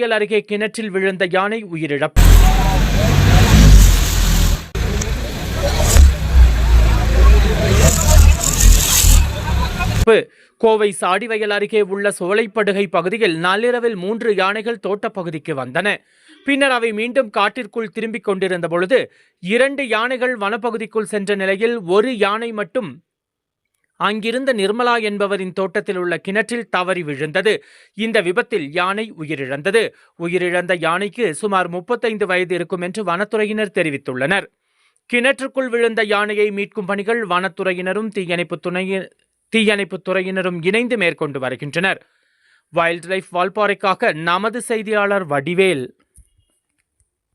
சாடிவயல் அருகே கிணற்றில் விழுந்த யானை உயிரிழப்பு. கோவை சாடிவயல் அருகே உள்ள சோலைப்படுகை பகுதியில் நள்ளிரவில் 3 யானைகள் தோட்டப்பகுதிக்கு வந்தன. பின்னர் அவை மீண்டும் காட்டிற்குள் திரும்பிக் கொண்டிருந்த பொழுது 2 யானைகள் வனப்பகுதிக்குள் சென்ற நிலையில் ஒரு யானை மட்டும் அங்கிருந்த நிர்மலா என்பவரின் தோட்டத்தில் உள்ள கிணற்றில் தவறி விழுந்தது. இந்த விபத்தில் யானை உயிரிழந்தது. உயிரிழந்த யானைக்கு சுமார் 35 வயது இருக்கும் என்று வனத்துறையினர் தெரிவித்துள்ளனர். கிணற்றுக்குள் விழுந்த யானையை மீட்கும் பணிகள் வனத்துறையினரும் தீயணைப்புத் துறையினரும் இணைந்து மேற்கொண்டு வருகின்றனர். வைல்ட் லைஃப் வால்பாறைக்காக நமது செய்தியாளர் வடிவேல்.